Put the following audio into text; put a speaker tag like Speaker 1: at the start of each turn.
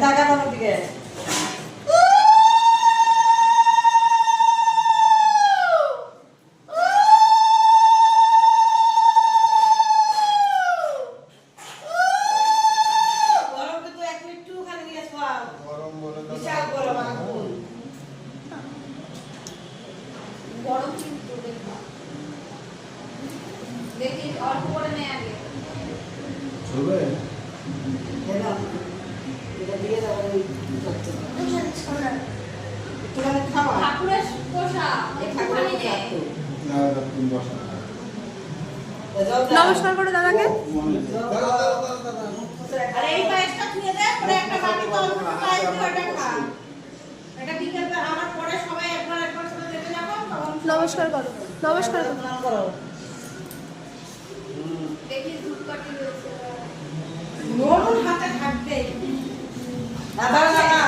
Speaker 1: টাকা দাও দিকে
Speaker 2: দেখি অল্প করে নে আগে
Speaker 3: চলবে
Speaker 1: এটা দিয়ে দাও একটুখানি খাওয়া
Speaker 2: ঠাকুরের পোষা একটুখানি নে
Speaker 3: না তুমি বসা
Speaker 4: নমস্কার করে দাদাকে।
Speaker 2: আরে এই পায়েসটা ছুঁয়ে দে পরে একটা বাটি তো অল্প পায়েস দিয়ে ওটা খা এটা বিকেল আমার পরে সবাই একবার সাথে দেখে যাবো তখন
Speaker 4: নমস্কার করো, নমস্কার করো।
Speaker 1: নাম করো
Speaker 2: দেখি ধূপকাঠি রয়েছে
Speaker 1: নরম হাতে থাকবে দাদা দাদা